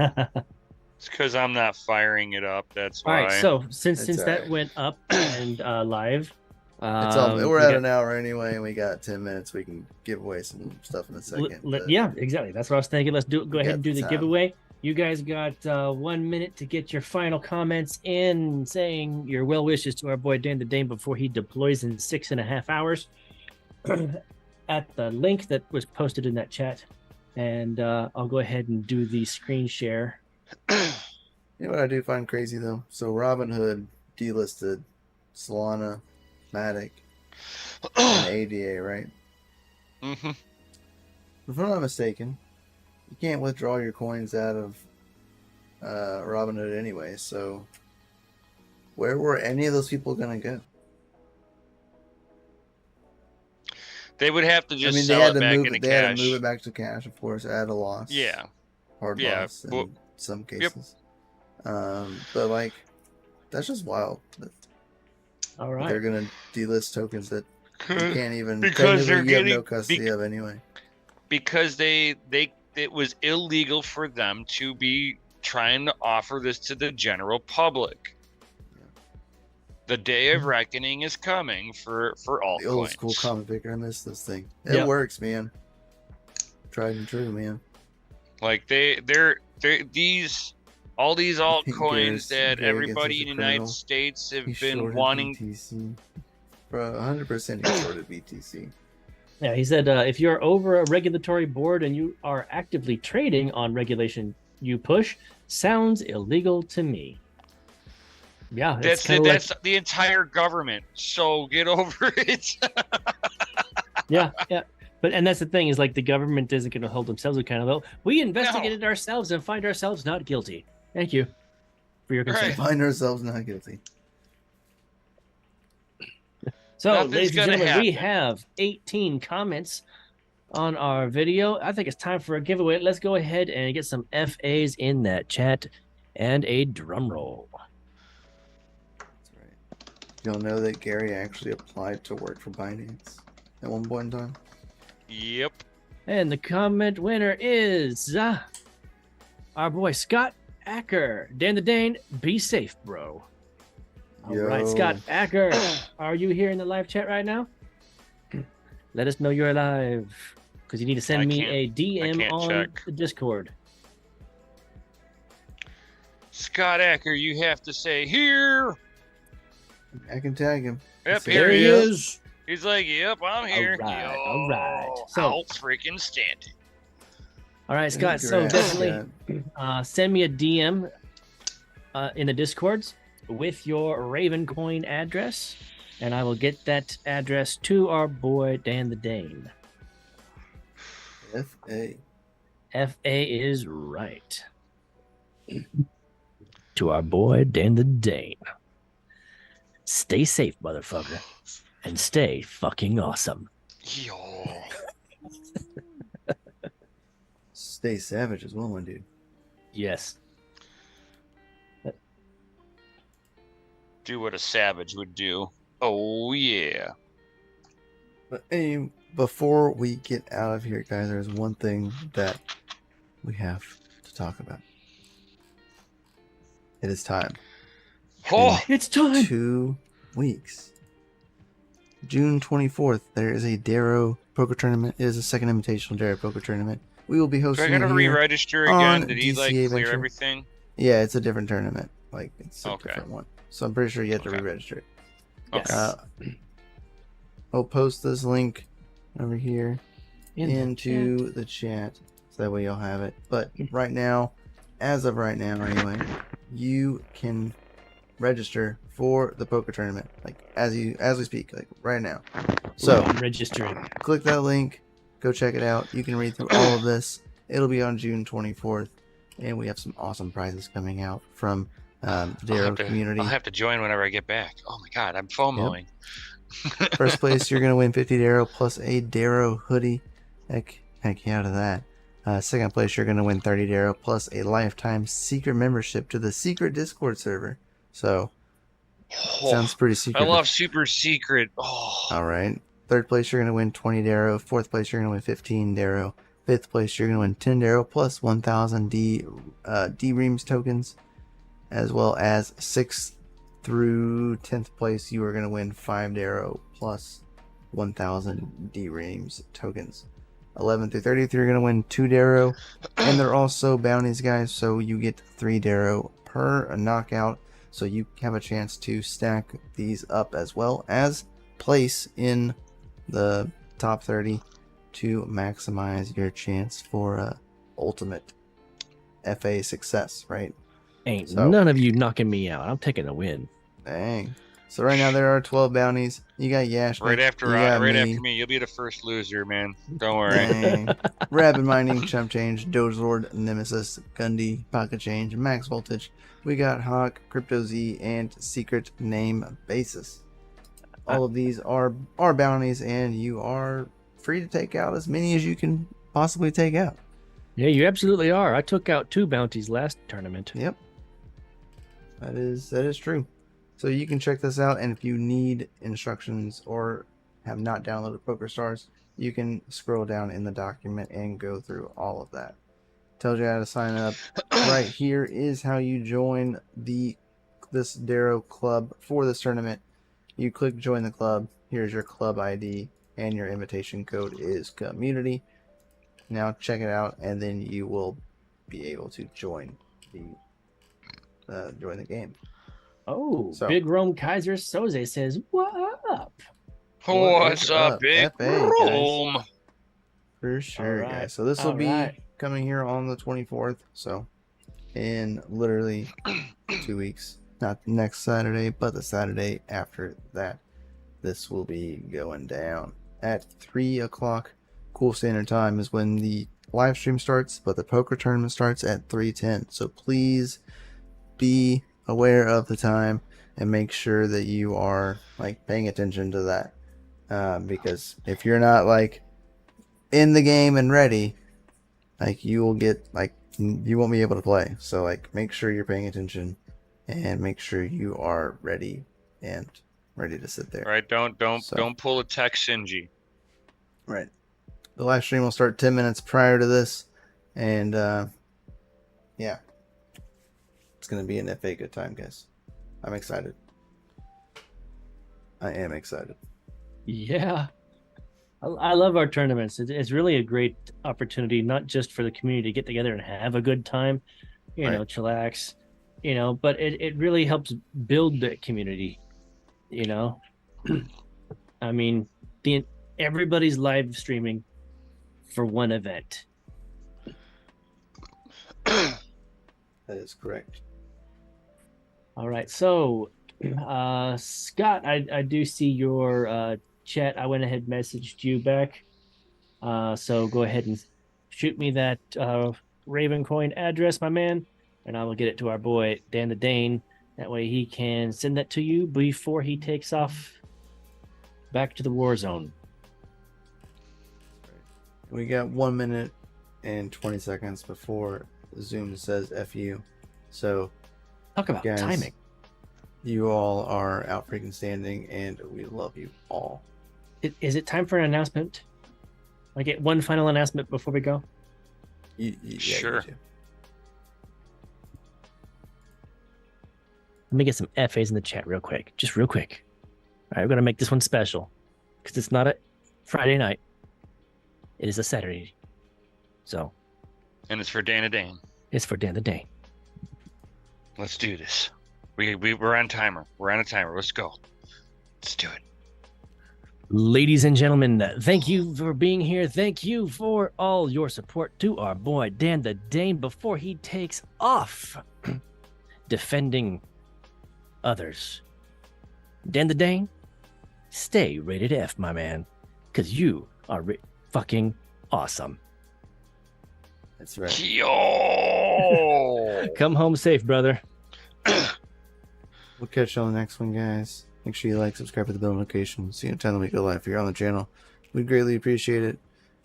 it's because I'm not firing it up. That's why. All right, so since that went up and live, we're at an hour anyway, and we got 10 minutes. We can give away some stuff in a second. Yeah, exactly. That's what I was thinking. Let's go ahead and do the giveaway. You guys got 1 minute to get your final comments in, saying your well wishes to our boy Dan the Dane before he deploys in 6.5 hours at the link that was posted in that chat. And I'll go ahead and do the screen share. You know what I do find crazy though? So Robinhood delisted Solana, Matic, and ADA, right? Mm-hmm. If I'm not mistaken, you can't withdraw your coins out of Robinhood anyway, so where were any of those people going to go? They would have to just sell it back into cash. They had to move it back to cash, of course, at a loss. Yeah. Hard loss in some cases. Yep. But, like, that's just wild. All right. They're going to delist tokens that you can't even... Because they're getting... You have no custody of anyway. Because it was illegal for them to be trying to offer this to the general public. Yeah. The day of reckoning is coming for altcoins. The old school comic picker, I miss this thing. It works, man. Tried and true, man. Like all these altcoins that everybody in the United States have been wanting. BTC. Bro, 100% he shorted BTC. Yeah, he said, if you're over a regulatory board and you are actively trading on regulation you push, sounds illegal to me. Yeah, that's the entire government. So get over it. yeah. But that's the thing is, like, the government isn't going to hold themselves accountable. We investigated ourselves and find ourselves not guilty. Thank you for your concern. Right. Find ourselves not guilty. So, ladies and gentlemen, we have 18 comments on our video. I think it's time for a giveaway. Let's go ahead and get some FAs in that chat and a drum roll. That's right. You'll know that Gary actually applied to work for Binance at one point in time. Yep. And the comment winner is our boy Scott Acker. Dan the Dane, be safe, bro. All right, Scott Acker, are you here in the live chat right now? Let us know you're alive, because you need to send me a DM on the Discord. Scott Acker, you have to say here. I can tag him. Yep, here he is. He's like, yep, I'm here. All right. So, I'll freaking stand it. All right, Scott. So definitely send me a DM in the Discords with your Raven coin address, and I will get that address to our boy Dan the Dane. F.A. is right. To our boy Dan the Dane. Stay safe, motherfucker, and stay fucking awesome. Yo. Stay savage as well, my dude. Yes. Do what a savage would do. Oh, yeah. But anyway, before we get out of here, guys, there's one thing that we have to talk about. It is time. Oh, it's time. 2 weeks. June 24th, there is a Darrow poker tournament. It is a second invitational Darrow poker tournament. We will be hosting. Do I gotta re-register again? Did he like clear everything? Yeah, it's a different tournament. Like it's a different one. So I'm pretty sure you have to re-register it. Yes. I'll post this link over here into the chat, so that way you'll have it. But right now, as of right now, anyway, you can register for the poker tournament, like as we speak, like right now. So registering. Click that link, go check it out. You can read through all of this. It'll be on June 24th, and we have some awesome prizes coming out from the Darrow community. I'll have to join whenever I get back. Oh my god, I'm FOMOing. Yep. First place, you're gonna win 50 Darrow plus a Darrow hoodie. Heck yeah, out of that. Second place, you're gonna win 30 Darrow plus a lifetime secret membership to the secret Discord server. So sounds pretty secret. I love super secret. All right. Third place, you're gonna win 20 Darrow. Fourth place, you're gonna win 15 Darrow. Fifth place, you're gonna win 10 Darrow plus 1,000 D-Reams tokens, as well as 6th through 10th place, you are gonna win 5 Darrow plus 1,000 D-Reams tokens. 11th through 30th, you're gonna win 2 Darrow, and they're also bounties, guys. So you get 3 Darrow per knockout. So you have a chance to stack these up as well as place in the top 30 to maximize your chance for ultimate FA success, right? Ain't none of you knocking me out. I'm taking a win. Dang. So right now there are 12 bounties. You got Yash. Right after me. You'll be the first loser, man. Don't worry. Dang. Rapid Mining, Chump Change, DogeLord, Nemesis, Gundy, Pocket Change, Max Voltage. We got Hawk, Crypto Z, and Secret Name Basis. All of these are bounties, and you are free to take out as many as you can possibly take out. Yeah, you absolutely are. I took out 2 bounties last tournament. Yep. That is true. So you can check this out, and if you need instructions or have not downloaded PokerStars, you can scroll down in the document and go through all of that. Tells you how to sign up. Right here is how you join this Darrow club for this tournament. You click join the club. Here's your club ID, and your invitation code is community. Now check it out, and then you will be able to join the game. Oh, so, Big Rome Kaiser Soze says, "What up? What's up, Big Rome?" For sure, guys. So this will be coming here on the 24th. So in literally 2 weeks, not next Saturday, but the Saturday after that, this will be going down at 3 o'clock. Cool Standard Time is when the live stream starts, but the poker tournament starts at 3:10. So please be aware of the time and make sure that you are like paying attention to that, because if you're not like in the game and ready, like you will get like you won't be able to play. So like make sure you're paying attention and make sure you are ready to sit there. Right, don't pull a tech Shinji. Right. The live stream will start 10 minutes prior to this, and yeah, it's gonna be an FA good time, guys. I'm excited. I am excited. Yeah. I love our tournaments. It's really a great opportunity, not just for the community to get together and have a good time, chillax, but it really helps build the community, I mean, everybody's live streaming for one event. That is correct. All right. So, Scott, I do see your chat. I went ahead and messaged you back. So go ahead and shoot me that Raven coin address, my man, and I will get it to our boy Dan the Dane. That way he can send that to you before he takes off back to the war zone. We got 1 minute and 20 seconds before Zoom says FU. So talk about guys, timing. You all are out freaking standing, and we love you all. Is it time for an announcement? I get one final announcement before we go. Sure. Let me get some FAs in the chat real quick. Just real quick. All right, we're going to make this one special because it's not a Friday night. It is a Saturday. So. And it's for Dan the Dane. It's for Dan the Dane. Let's do this. We're on timer. We're on a timer. Let's go. Let's do it. Ladies and gentlemen, thank you for being here. Thank you for all your support to our boy Dan the Dane before he takes off defending others. Dan the Dane, stay rated F, my man, because you are fucking awesome. That's right. Yo! Come home safe, brother. We'll catch you on the next one, guys. Make sure you like, subscribe to the bell notification. See you in 10 the week of life here on the channel. We'd greatly appreciate it.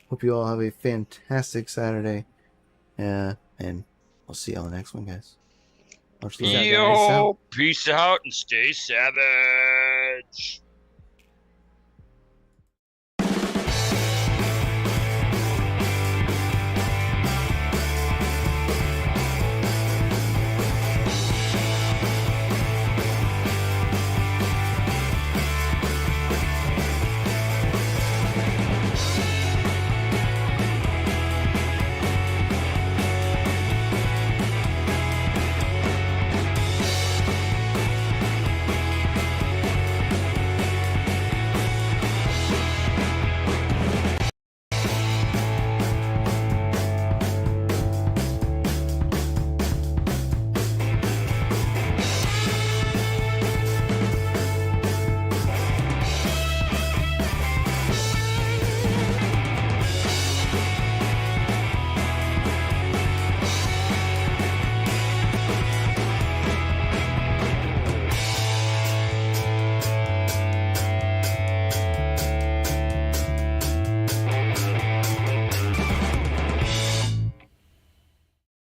Hope you all have a fantastic Saturday. And we'll see you on the next one, guys. Yo, peace out and stay savage.